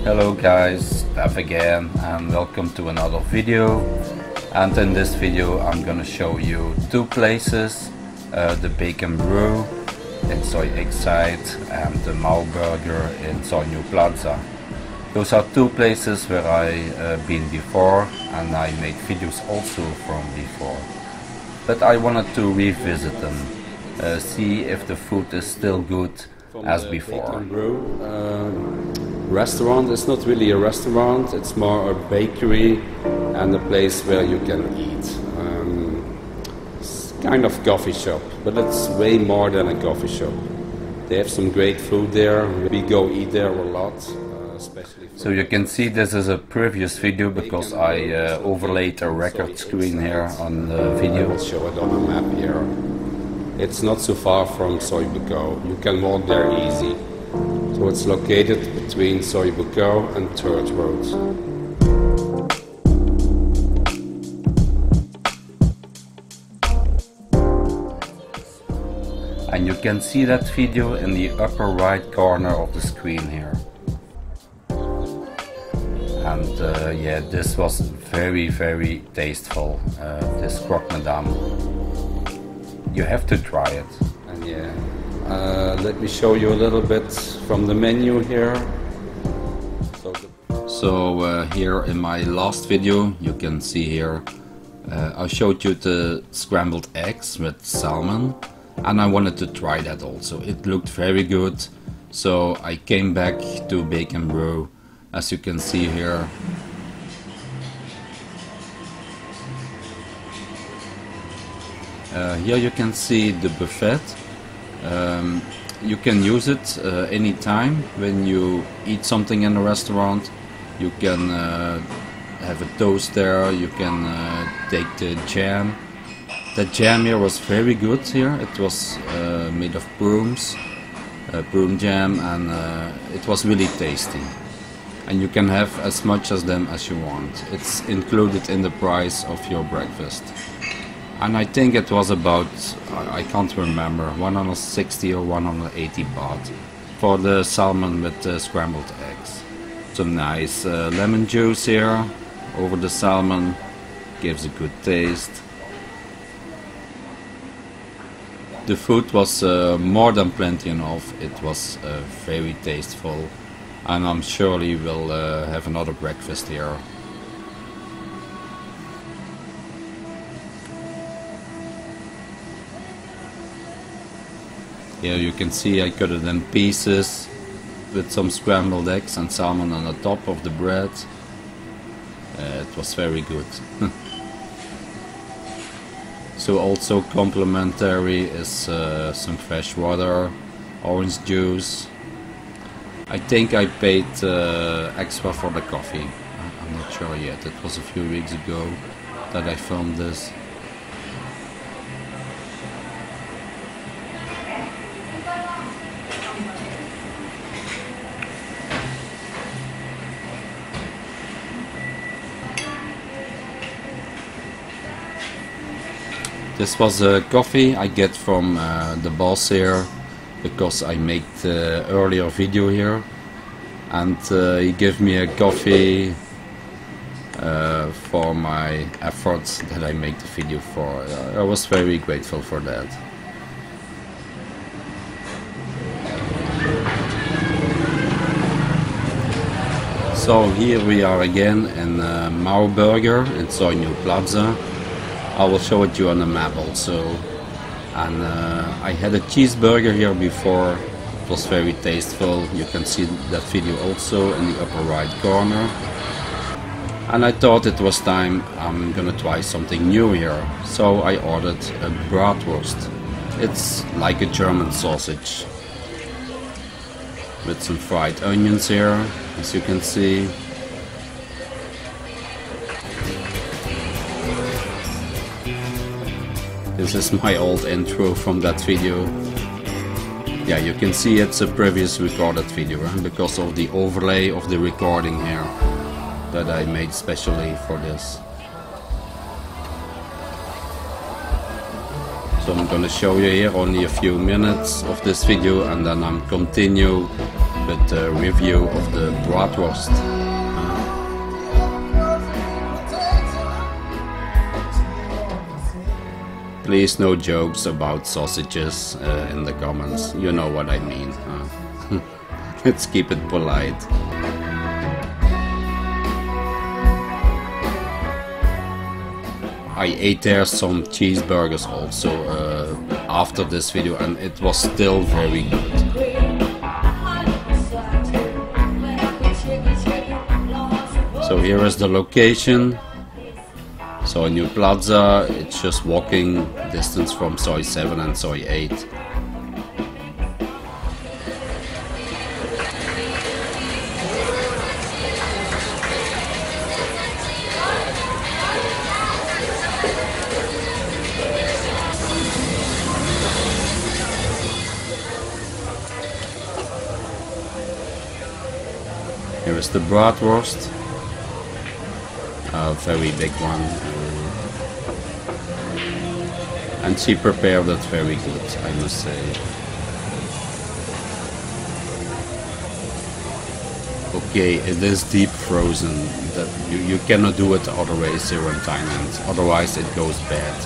Hello guys, back again and welcome to another video. And in this video I'm gonna show you two places, the Bake-n-Brew inside X-cite and the Maew Burger inside New Plaza. Those are two places where I been before and I made videos also from before. But I wanted to revisit them, see if the food is still good as before. Restaurant is not really a restaurant, it's more a bakery and a place where you can eat. It's kind of coffee shop, but it's way more than a coffee shop. They have some great food there. We go eat there a lot, especially. So you can see this is a previous video because I overlaid a record screen here on the video. I will show it on the map here. It's not so far from Buahau. You can walk there easy. So it's located between Buahau and 3rd Road. And you can see that video in the upper right corner of the screen here. And yeah, this was very tasteful, this croque madame. You have to try it. And yeah, let me show you a little bit from the menu here. So here in my last video you can see here I showed you the scrambled eggs with salmon and I wanted to try that also. It looked very good, so I came back to Bake-n-Brew, as you can see here. Here you can see the buffet. You can use it anytime when you eat something in a restaurant. You can have a toast there, you can take the jam. The jam here was very good here. It was made of brooms, broom jam, and it was really tasty. And you can have as much of them as you want. It's included in the price of your breakfast. And I think it was about, I can't remember, 160 or 180 baht for the salmon with the scrambled eggs. Some nice lemon juice here over the salmon, gives a good taste. The food was more than plenty enough. It was very tasteful, and I'm surely will have another breakfast here. Here you can see I cut it in pieces with some scrambled eggs and salmon on the top of the bread. It was very good. So also complimentary is some fresh water, orange juice. I think I paid extra for the coffee. I'm not sure yet. It was a few weeks ago that I filmed this. This was a coffee I get from the boss here, because I made the earlier video here, and he gave me a coffee for my efforts that I made the video for. I was very grateful for that. So here we are again in Maew Burger inside New Plaza. I will show it you on the map also. And I had a cheeseburger here before. It was very tasteful. You can see that video also in the upper right corner. And I thought it was time I'm gonna try something new here. So I ordered a bratwurst. It's like a German sausage with some fried onions here, as you can see. This is my old intro from that video. Yeah, you can see it's a previous recorded video, because of the overlay of the recording here that I made specially for this. So I'm gonna show you here only a few minutes of this video, and then I'm continue with a review of the bratwurst. Please no jokes about sausages in the comments, you know what I mean. Let's keep it polite. I ate there some cheeseburgers also after this video, and it was still very good. So here is the location. So a new plaza, it's just walking distance from Soi 7 and Soi 8. Here is the bratwurst, a very big one, and she prepared it very good, I must say. Okay, it is deep frozen, that you cannot do it other ways here in Thailand, otherwise it goes bad.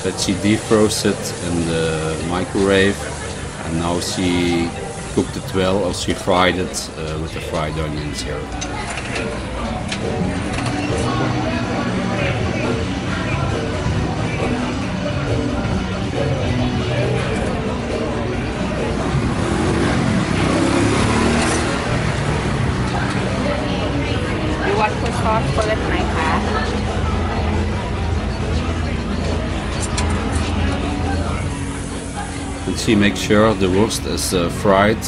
But she defroze it in the microwave, and now she cooked it well, or she fried it with the fried onions here. You want to sauce for it, my cat? And she makes sure the wurst is fried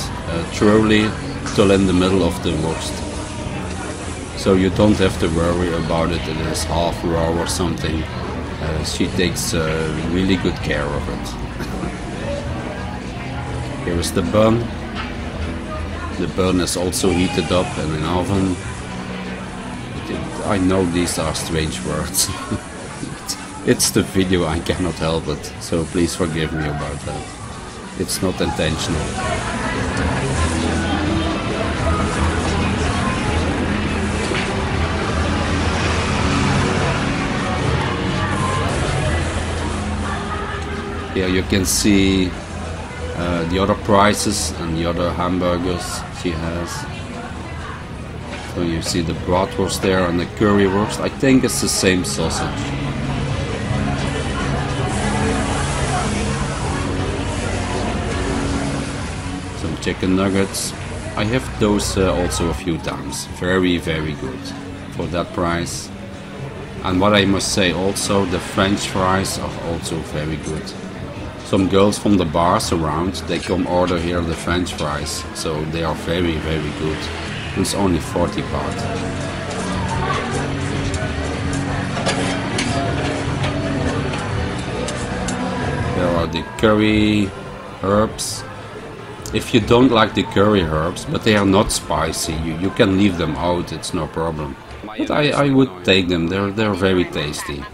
thoroughly till in the middle of the wurst. So you don't have to worry about it, it is half raw or something. She takes really good care of it. Here is the bun. The bun is also heated up in an oven. I know these are strange words. It's the video, I cannot help it, so please forgive me about that. It's not intentional. Here you can see the other prices and the other hamburgers she has. So you see the bratwurst there and the currywurst. I think it's the same sausage. Some chicken nuggets. I have those also a few times. Very, very good for that price. And what I must say also, the French fries are also very good. Some girls from the bars around, they come order here the French fries. So they are very, very good. It's only 40 baht. There are the curry herbs. If you don't like the curry herbs, but they are not spicy, you can leave them out, it's no problem. But I would take them, they're very tasty.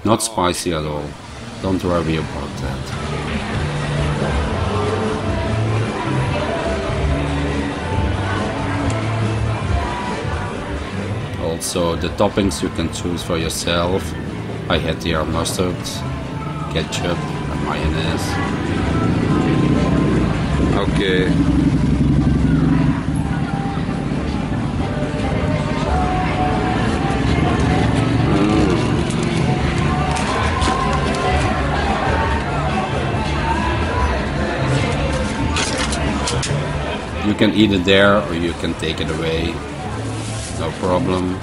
Not spicy at all. Don't worry about that. Also the toppings you can choose for yourself. I had here mustard, ketchup and mayonnaise. Okay. You can eat it there or you can take it away. No problem.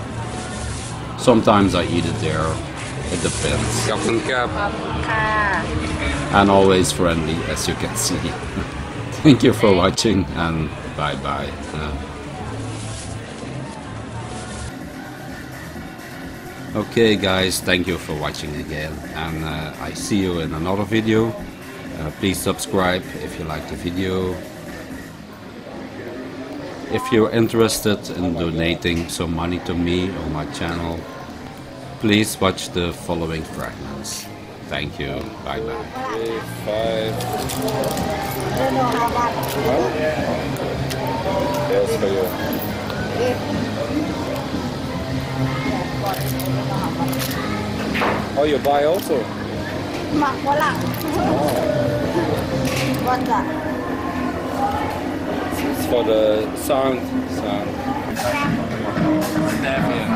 Sometimes I eat it there. It depends. And always friendly, as you can see. Thank you for watching and bye bye. Okay guys, thank you for watching again, and I see you in another video. Please subscribe if you like the video. If you're interested in donating some money to me or my channel, please watch the following fragments. Thank you. Bye bye. 5 don't know how much. Yes, for you. Oh, you buy also? หมักฝรั่ง What's that? It's for the sound. Stevia.